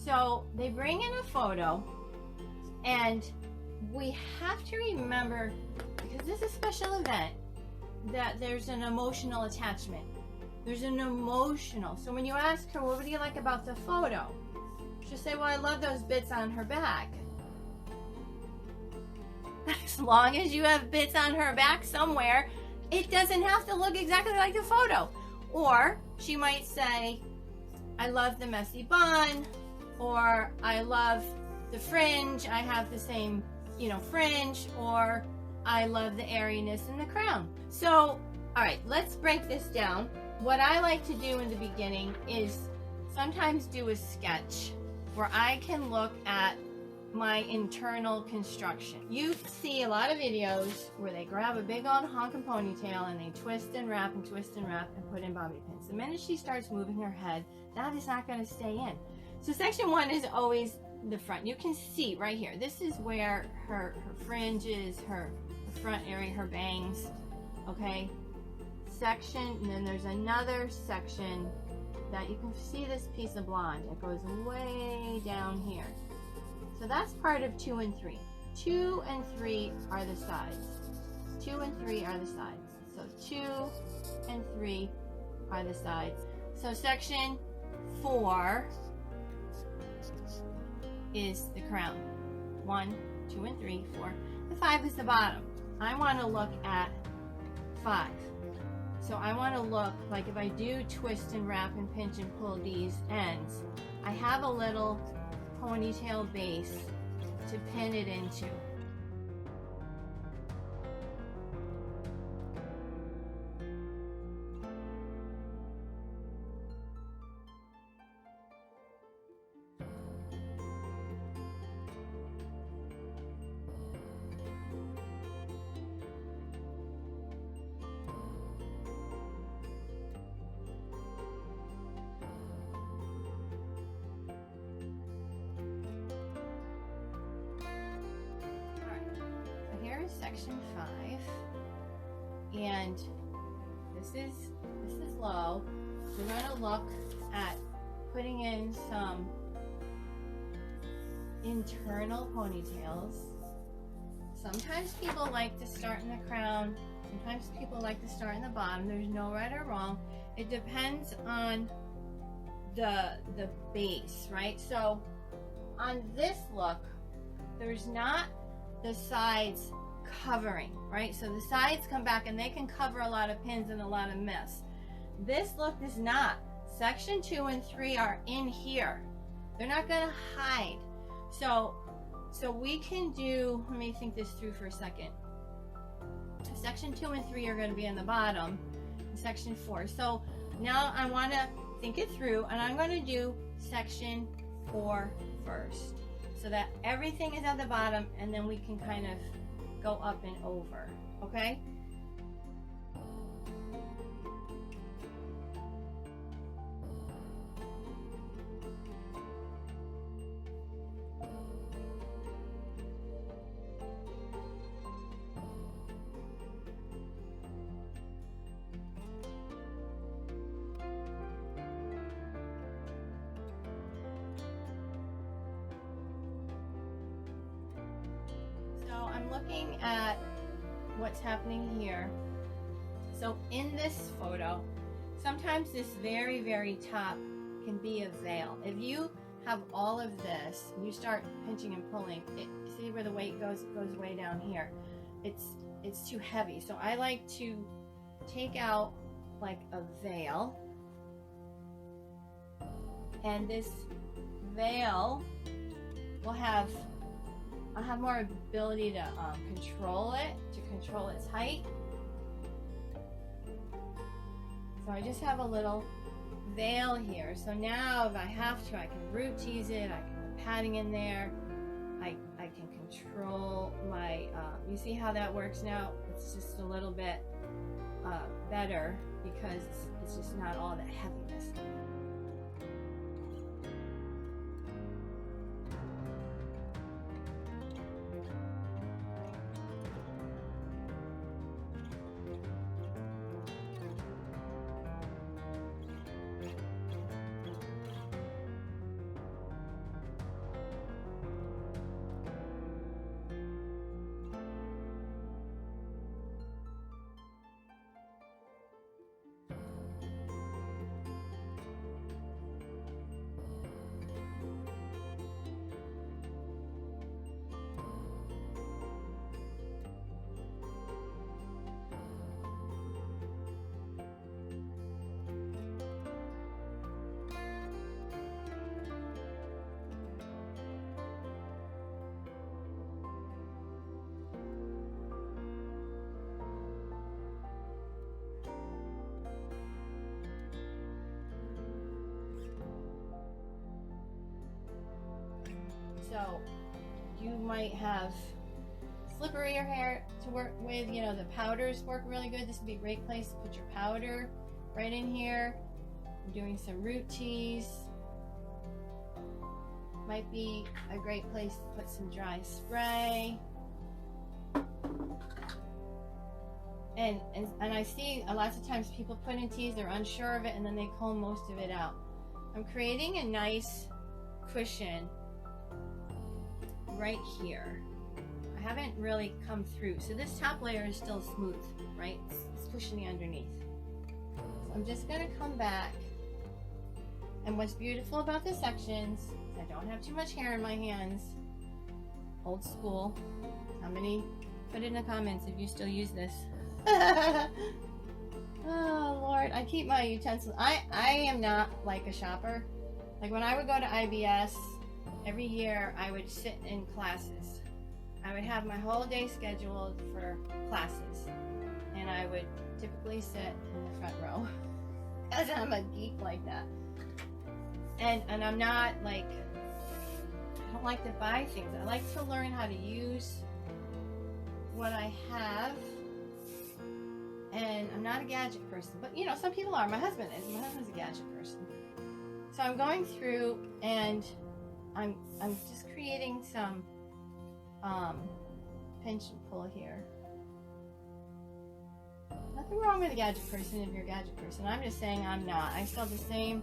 So they bring in a photo, and we have to remember, because this is a special event, that there's an emotional attachment. There's an emotional. So when you ask her, well, what do you like about the photo? She'll say, well, I love those bits on her back. As long as you have bits on her back somewhere, it doesn't have to look exactly like the photo. Or she might say, I love the messy bun, or I love the fringe, I have the same, fringe, or I love the airiness in the crown. So, all right, let's break this down. What I like to do in the beginning is sometimes do a sketch where I can look at my internal construction. You see a lot of videos where they grab a big old honking ponytail and they twist and wrap and twist and wrap and put in bobby pins. The minute she starts moving her head, that is not going to stay in. So section 1 is always the front. You can see right here, this is where her fringe is, her front area, her bangs, okay? Section, and then there's another section that you can see this piece of blonde. It goes way down here. So that's part of 2 and 3. 2 and 3 are the sides. 2 and 3 are the sides. So 2 and 3 are the sides. So section 4 is the crown. 1, 2, and 3, 4. The 5 is the bottom. I want to look at 5. So I want to look like, if I do twist and wrap and pinch and pull these ends, I have a little ponytail base to pin it into. Section 5, and this is low. We're going to look at putting in some internal ponytails. Sometimes people like to start in the crown, sometimes people like to start in the bottom. There's no right or wrong. It depends on the base, right? So on this look, there's not the sides covering, right? So the sides come back and they can cover a lot of pins and a lot of mess. This look does not. Section 2 and 3 are in here. They're not going to hide. So we can do, let me think this through for a second. Section 2 and 3 are going to be in the bottom. Section 4. So now I want to think it through, and I'm going to do section 4 first, so that everything is at the bottom, and then we can kind of go up and over, okay? I'm looking at what's happening here. So in this photo, sometimes this very, very top can be a veil. If you have all of this, and you start pinching and pulling, see where the weight goes? It goes way down here. It's too heavy. So I like to take out like a veil, and this veil will have, I'll have more ability to control it, to control its height. So I just have a little veil here. So now if I have to, I can root tease it, I can put padding in there, I can control my, you see how that works now? It's just a little bit better because it's just not all that heaviness. So you might have slipperier hair to work with. You know, the powders work really good. This would be a great place to put your powder right in here. I'm doing some root teas. Might be a great place to put some dry spray. And I see a lot of times people put in teas, they're unsure of it, and then they comb most of it out. I'm creating a nice cushion right here. I haven't really come through. So this top layer is still smooth, right? It's cushiony underneath. So I'm just gonna come back. And what's beautiful about the sections is I don't have too much hair in my hands. Old school. How many? Put it in the comments if you still use this. Oh Lord, I keep my utensils. I am not like a shopper. Like when I would go to IBS, every year I would sit in classes. I would have my whole day scheduled for classes, and I would typically sit in the front row because I'm a geek like that. And I'm not like, I don't like to buy things. I like to learn how to use what I have. And I'm not a gadget person, but you know, some people are. My husband is. My husband's a gadget person. So I'm going through and I'm just creating some pinch and pull here. Nothing wrong with a gadget person if you're a gadget person. I'm just saying I'm not. I still have the same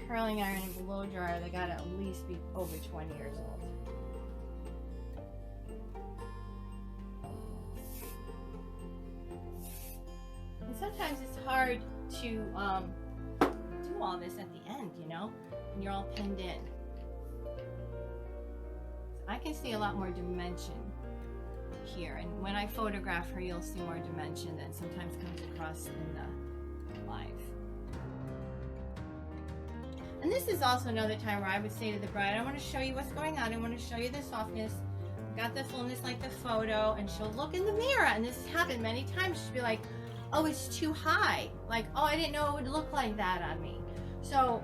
curling iron and blow dryer that gotta at least be over 20 years old. And sometimes it's hard to do all this at the end, you know, and you're all pinned in. So I can see a lot more dimension here, and when I photograph her, you'll see more dimension than sometimes comes across in the live. And this is also another time where I would say to the bride, I want to show you what's going on. I want to show you the softness. Got the fullness like the photo, and she'll look in the mirror, and this has happened many times. She'll be like, oh, it's too high. Like, oh, I didn't know it would look like that on me. So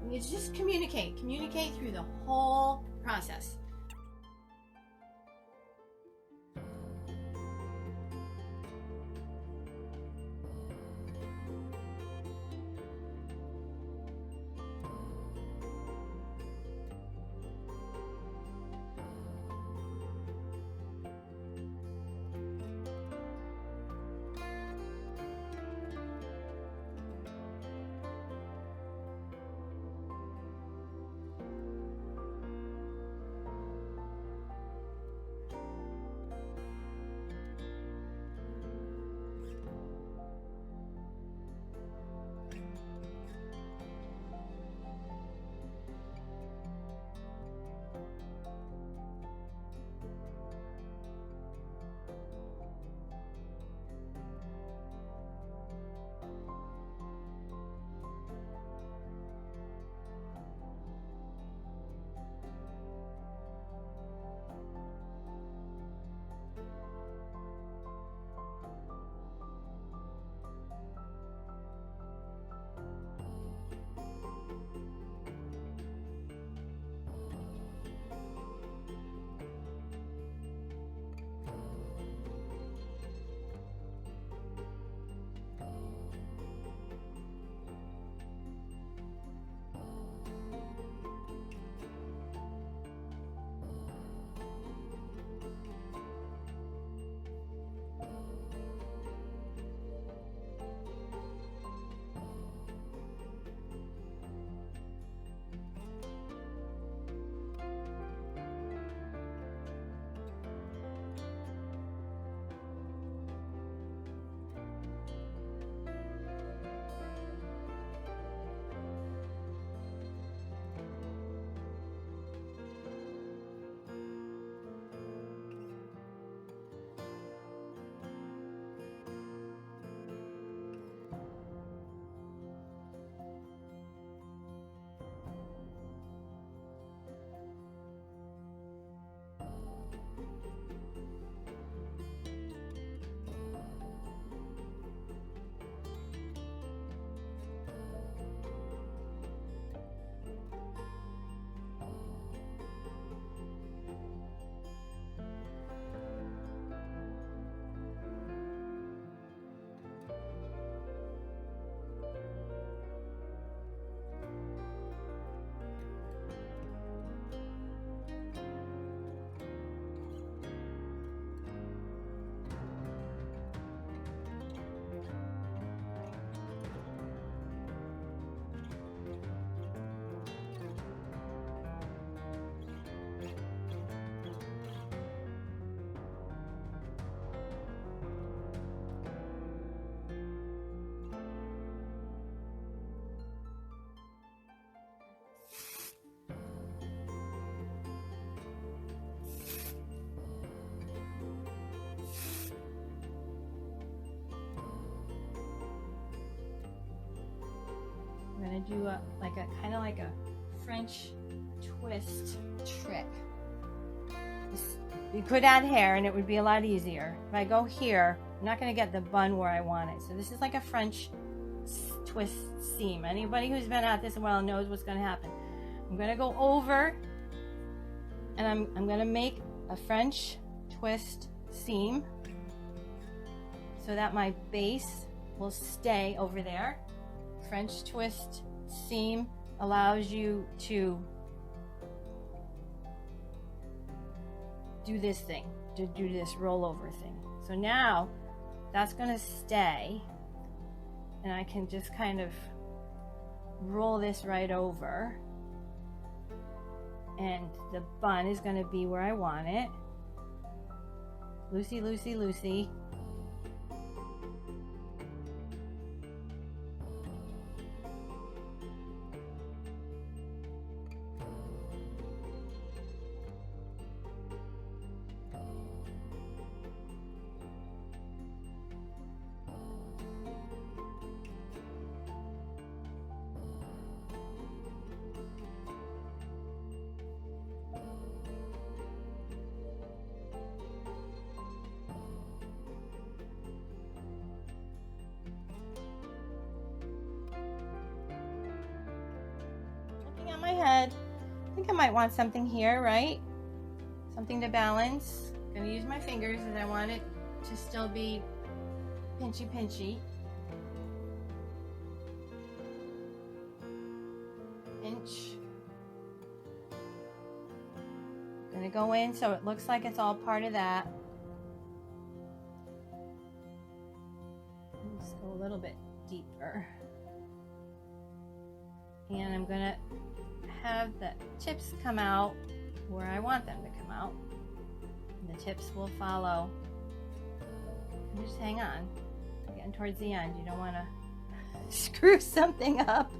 you just communicate through the whole process. going to do a kind of like a French twist trick. You could add hair and it would be a lot easier. If I go here, I'm not going to get the bun where I want it. So this is like a French twist seam. Anybody who's been at this a while knows what's going to happen. I'm going to go over and I'm going to make a French twist seam so that my base will stay over there. French twist seam allows you to do this thing, to do this rollover thing. So now that's going to stay, and I can just kind of roll this right over, and the bun is going to be where I want it. Loosey, loosey, loosey. My head. I think I might want something here, right? Something to balance. I'm gonna use my fingers because I want it to still be pinchy pinchy. Pinch. I'm gonna go in so it looks like it's all part of that. Let's go a little bit deeper. And I'm gonna have the tips come out where I want them to come out. And the tips will follow. Just hang on. We're getting towards the end. You don't want to screw something up.